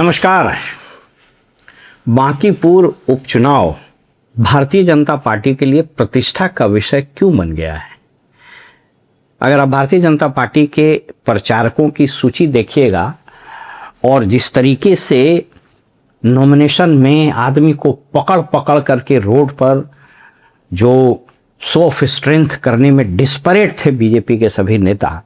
नमस्कार। बांकीपुर उपचुनाव भारतीय जनता पार्टी के लिए प्रतिष्ठा का विषय क्यों बन गया है? अगर आप भारतीय जनता पार्टी के प्रचारकों की सूची देखिएगा और जिस तरीके से नॉमिनेशन में आदमी को पकड़ पकड़ करके रोड पर जो शो ऑफ स्ट्रेंथ करने में डिस्परेट थे बीजेपी के सभी नेता,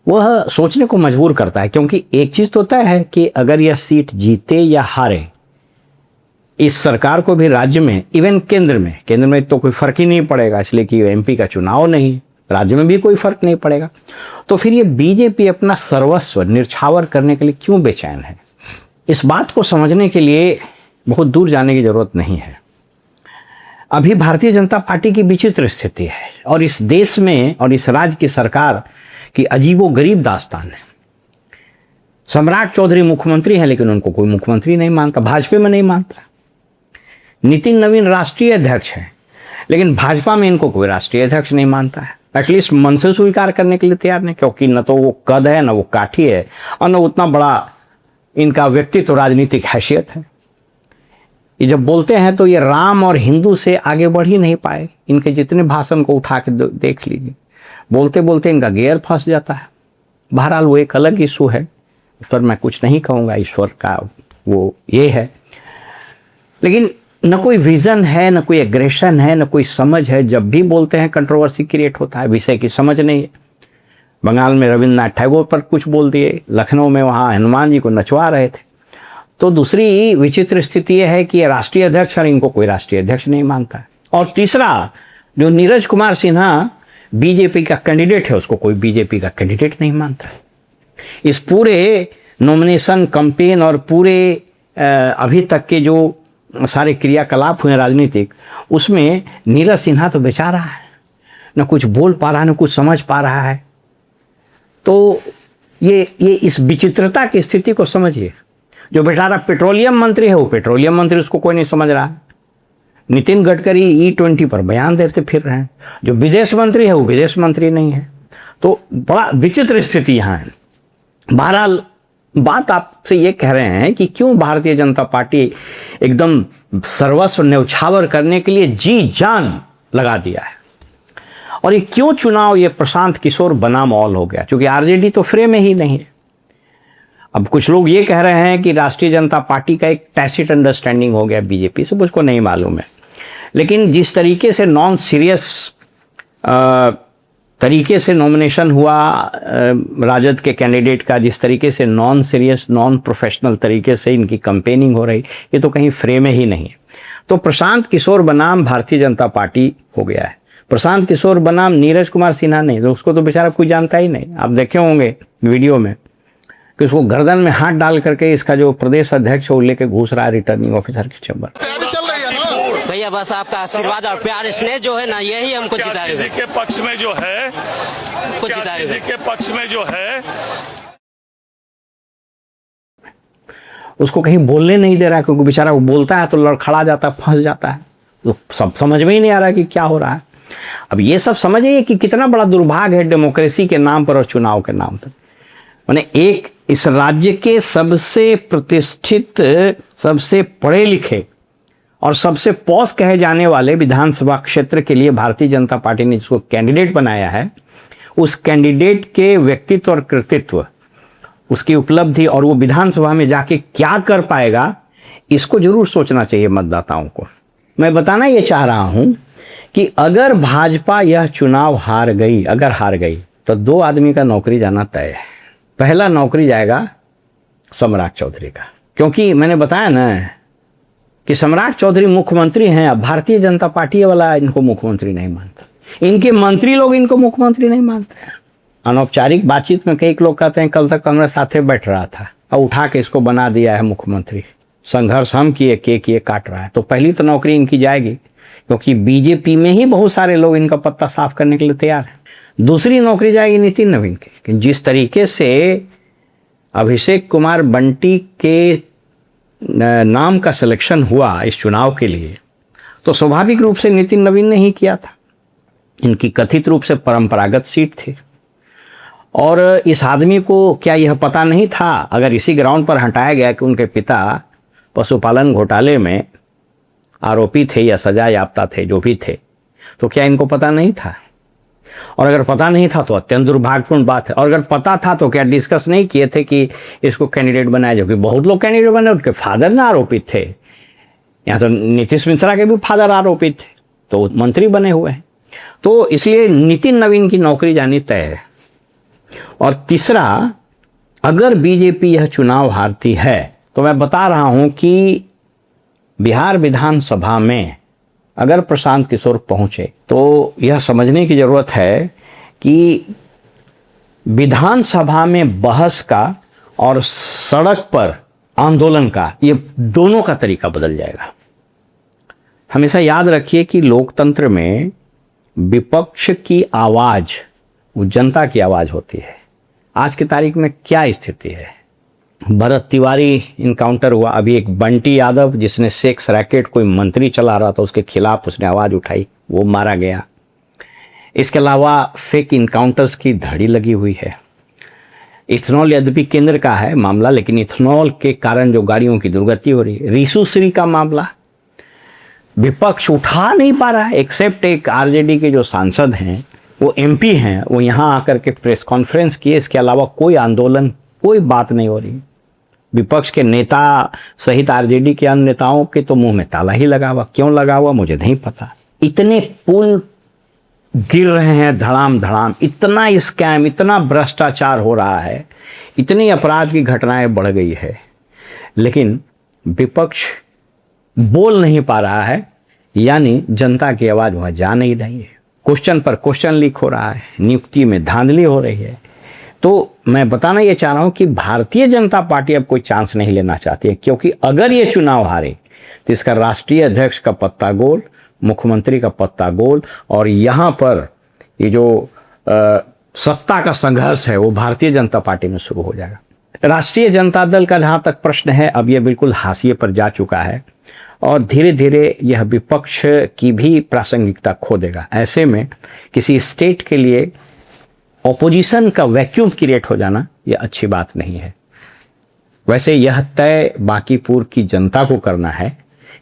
वह सोचने को मजबूर करता है। क्योंकि एक चीज़ तो तय है कि अगर यह सीट जीते या हारे, इस सरकार को भी राज्य में, इवन केंद्र में तो कोई फर्क ही नहीं पड़ेगा, इसलिए कि एमपी का चुनाव नहीं है, राज्य में भी कोई फर्क नहीं पड़ेगा। तो फिर ये बीजेपी अपना सर्वस्व निछावर करने के लिए क्यों बेचैन है? इस बात को समझने के लिए बहुत दूर जाने की जरूरत नहीं है। अभी भारतीय जनता पार्टी की विचित्र स्थिति है और इस देश में और इस राज्य की सरकार की अजीबोगरीब दास्तान है। सम्राट चौधरी मुख्यमंत्री हैं, लेकिन उनको कोई मुख्यमंत्री नहीं मानता, भाजपा में नहीं मानता। नितिन नवीन राष्ट्रीय अध्यक्ष हैं, लेकिन भाजपा में इनको कोई राष्ट्रीय अध्यक्ष नहीं मानता है। एटलीस्ट मन से स्वीकार करने के लिए तैयार नहीं, क्योंकि न तो वो कद है, न वो काठी है, और न उतना बड़ा इनका व्यक्तित्व राजनीतिक हैसियत है। ये जब बोलते हैं तो ये राम और हिंदू से आगे बढ़ ही नहीं पाए। इनके जितने भाषण को उठा के देख लीजिए, बोलते बोलते इनका गियर फंस जाता है। बहरहाल वो एक अलग इशू है, उस पर मैं कुछ नहीं कहूँगा, ईश्वर का वो ये है। लेकिन न कोई विजन है, न कोई एग्रेशन है, न कोई समझ है। जब भी बोलते हैं कंट्रोवर्सी क्रिएट होता है, विषय की समझ नहीं है। बंगाल में रविन्द्रनाथ टैगोर पर कुछ बोल दिए, लखनऊ में वहाँ हनुमान जी को नचवा रहे थे। तो दूसरी विचित्र स्थिति यह है कि ये राष्ट्रीय अध्यक्ष और इनको कोई राष्ट्रीय अध्यक्ष नहीं मानता है। और तीसरा, जो नीरज कुमार सिन्हा बीजेपी का कैंडिडेट है, उसको कोई बीजेपी का कैंडिडेट नहीं मानता है। इस पूरे नॉमिनेशन कैंपेन और पूरे अभी तक के जो सारे क्रियाकलाप हुए राजनीतिक, उसमें नीरज सिन्हा तो बेचारा है, न कुछ बोल पा रहा है, न कुछ समझ पा रहा है। तो ये इस विचित्रता की स्थिति को समझिए। जो बेचारा पेट्रोलियम मंत्री है, वो पेट्रोलियम मंत्री, उसको कोई नहीं समझ रहा है। नितिन गडकरी E20 पर बयान देते फिर रहे हैं। जो विदेश मंत्री है, वो विदेश मंत्री नहीं है। तो बड़ा विचित्र स्थिति यहाँ है। बहरहाल बात आपसे ये कह रहे हैं कि क्यों भारतीय जनता पार्टी एकदम सर्वस्व न्यौछावर करने के लिए जी जान लगा दिया है, और ये क्यों चुनाव ये प्रशांत किशोर बनाम ऑल हो गया, क्योंकि आरजेडी तो फ्रेम में ही नहीं है। अब कुछ लोग ये कह रहे हैं कि राष्ट्रीय जनता पार्टी का एक टैसिट अंडरस्टैंडिंग हो गया बीजेपी से, मुझको नहीं मालूम है। लेकिन जिस तरीके से नॉन सीरियस तरीके से नॉमिनेशन हुआ राजद के कैंडिडेट का, जिस तरीके से नॉन सीरियस नॉन प्रोफेशनल तरीके से इनकी कैंपेनिंग हो रही, ये तो कहीं फ्रेम में ही नहीं है। तो प्रशांत किशोर बनाम भारतीय जनता पार्टी हो गया है। प्रशांत किशोर बनाम नीरज कुमार सिन्हा नहीं, तो उसको तो बेचारा कोई जानता ही नहीं। आप देखे होंगे वीडियो में कि उसको गर्दन में हाथ डाल करके इसका जो प्रदेश अध्यक्ष है वो लेके घुस रहा है रिटर्निंग ऑफिसर के चैम्बर। भैया बस आपका आशीर्वाद और प्यार स्नेह जो है ना, यही हमको जिताएगा। जी के पक्ष में जो है, जी के पक्ष में जो है, उसको कहीं बोलने नहीं दे रहा है, क्योंकि बेचारा वो बोलता है तो लड़खड़ा जाता है, फंस जाता है। तो सब समझ में ही नहीं आ रहा कि क्या हो रहा है। अब ये सब समझिए कि कितना बड़ा दुर्भाग्य है डेमोक्रेसी के नाम पर और चुनाव के नाम पर। माने एक इस राज्य के सबसे प्रतिष्ठित, सबसे पढ़े लिखे और सबसे पॉस कहे जाने वाले विधानसभा क्षेत्र के लिए भारतीय जनता पार्टी ने जिसको कैंडिडेट बनाया है, उस कैंडिडेट के व्यक्तित्व और कृतित्व, उसकी उपलब्धि और वो विधानसभा में जाके क्या कर पाएगा, इसको जरूर सोचना चाहिए मतदाताओं को। मैं बताना ये चाह रहा हूं कि अगर भाजपा यह चुनाव हार गई, अगर हार गई, तो दो आदमी का नौकरी जाना तय है। पहला नौकरी जाएगा सम्राट चौधरी का, क्योंकि मैंने बताया ना कि सम्राट चौधरी मुख्यमंत्री हैं। अब भारतीय जनता पार्टी वाला इनको मुख्यमंत्री नहीं मानता, इनके मंत्री लोग इनको मुख्यमंत्री नहीं मानते हैं। अनौपचारिक बातचीत में कई लोग कहते हैं कल तक हमारे साथे बैठ रहा था और उठा के इसको बना दिया है मुख्यमंत्री। संघर्ष हम किए काट रहा है। तो पहली तो नौकरी इनकी जाएगी, क्योंकि बीजेपी में ही बहुत सारे लोग इनका पत्ता साफ करने के लिए तैयार हैं। दूसरी नौकरी जाएगी नितिन नवीन की, कि जिस तरीके से अभिषेक कुमार बंटी के नाम का सिलेक्शन हुआ इस चुनाव के लिए, तो स्वाभाविक रूप से नितिन नवीन ने ही किया था। इनकी कथित रूप से परंपरागत सीट थी और इस आदमी को क्या यह पता नहीं था, अगर इसी ग्राउंड पर हटाया गया कि उनके पिता पशुपालन घोटाले में आरोपी थे या सजा याफ्ता थे, जो भी थे, तो क्या इनको पता नहीं था? और अगर पता नहीं था तो अत्यंत दुर्भाग्यपूर्ण बात है। और अगर पता था तो क्या डिस्कस नहीं किए थे कि इसको कैंडिडेट बनाया जाए? क्योंकि बहुत लोग कैंडिडेट बने, उनके फादर ना आरोपित थे। यहाँ तो नीतीश मिश्रा के भी फादर आरोपित थे, तो मंत्री बने हुए हैं। तो इसलिए नितिन नवीन की नौकरी जानी तय है। और तीसरा, अगर बीजेपी यह चुनाव हारती है तो मैं बता रहा हूं कि बिहार विधानसभा में अगर प्रशांत किशोर पहुंचे तो यह समझने की जरूरत है कि विधानसभा में बहस का और सड़क पर आंदोलन का, ये दोनों का तरीका बदल जाएगा। हमेशा याद रखिए कि लोकतंत्र में विपक्ष की आवाज वो जनता की आवाज होती है। आज की तारीख में क्या स्थिति है? भरत तिवारी इनकाउंटर हुआ, अभी एक बंटी यादव जिसने सेक्स रैकेट कोई मंत्री चला रहा था उसके खिलाफ उसने आवाज उठाई, वो मारा गया। इसके अलावा फेक इनकाउंटर्स की धड़ी लगी हुई है। इथेनॉल यद्यपि केंद्र का है मामला, लेकिन इथेनॉल के कारण जो गाड़ियों की दुर्गति हो रही है। रीशु श्री का मामला विपक्ष उठा नहीं पा रहा है, एक्सेप्ट एक आरजेडी के जो सांसद हैं, वो एमपी हैं, वो यहाँ आकर के प्रेस कॉन्फ्रेंस किए। इसके अलावा कोई आंदोलन, कोई बात नहीं हो रही। विपक्ष के नेता सहित आरजेडी के अन्य नेताओं के तो मुंह में ताला ही लगा हुआ। क्यों लगा हुआ मुझे नहीं पता। इतने पुल गिर रहे हैं धड़ाम धड़ाम, इतना स्कैम, इतना भ्रष्टाचार हो रहा है, इतनी अपराध की घटनाएं बढ़ गई है, लेकिन विपक्ष बोल नहीं पा रहा है, यानी जनता की आवाज वहां जा नहीं रही है। क्वेश्चन पर क्वेश्चन लीक हो रहा है, नियुक्ति में धांधली हो रही है। तो मैं बताना ये चाह रहा हूं कि भारतीय जनता पार्टी अब कोई चांस नहीं लेना चाहती है, क्योंकि अगर ये चुनाव हारे तो इसका राष्ट्रीय अध्यक्ष का पत्ता गोल, मुख्यमंत्री का पत्ता गोल, और यहाँ पर ये जो सत्ता का संघर्ष है वो भारतीय जनता पार्टी में शुरू हो जाएगा। राष्ट्रीय जनता दल का जहाँ तक प्रश्न है, अब ये बिल्कुल हाशिए पर जा चुका है और धीरे धीरे यह विपक्ष की भी प्रासंगिकता खो देगा। ऐसे में किसी स्टेट के लिए ऑपोजिशन का वैक्यूम क्रिएट हो जाना यह अच्छी बात नहीं है। वैसे यह तय बांकीपुर की जनता को करना है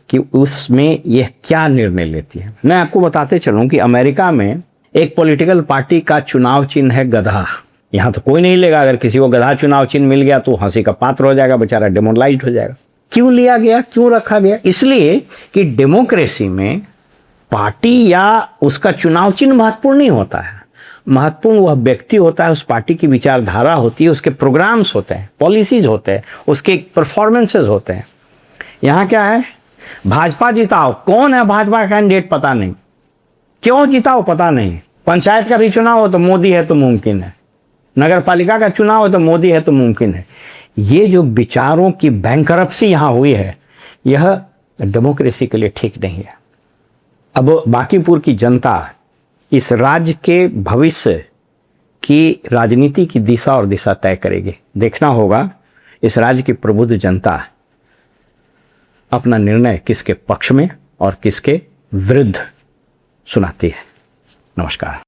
कि उसमें यह क्या निर्णय लेती है। मैं आपको बताते चलूं कि अमेरिका में एक पॉलिटिकल पार्टी का चुनाव चिन्ह है गधा। यहाँ तो कोई नहीं लेगा। अगर किसी को गधा चुनाव चिन्ह मिल गया तो हंसी का पात्र हो जाएगा, बेचारा डिमोरलाइज हो जाएगा। क्यों लिया गया, क्यों रखा गया? इसलिए कि डेमोक्रेसी में पार्टी या उसका चुनाव चिन्ह महत्वपूर्ण नहीं होता है। महत्वपूर्ण वह व्यक्ति होता है, उस पार्टी की विचारधारा होती है, उसके प्रोग्राम्स होते हैं, पॉलिसीज होते हैं, उसके परफॉर्मेंसेज होते हैं। यहाँ क्या है? भाजपा जिताओ। कौन है भाजपा कैंडिडेट पता नहीं, क्यों जिताओ पता नहीं। पंचायत का भी चुनाव हो तो मोदी है तो मुमकिन है, नगर पालिका का चुनाव हो तो मोदी है तो मुमकिन है। ये जो विचारों की बैंकरप्सी यहाँ हुई है, यह डेमोक्रेसी के लिए ठीक नहीं है। अब बांकीपुर की जनता इस राज्य के भविष्य की राजनीति की दिशा और दिशा तय करेगी। देखना होगा इस राज्य की प्रबुद्ध जनता अपना निर्णय किसके पक्ष में और किसके विरुद्ध सुनाती है। नमस्कार।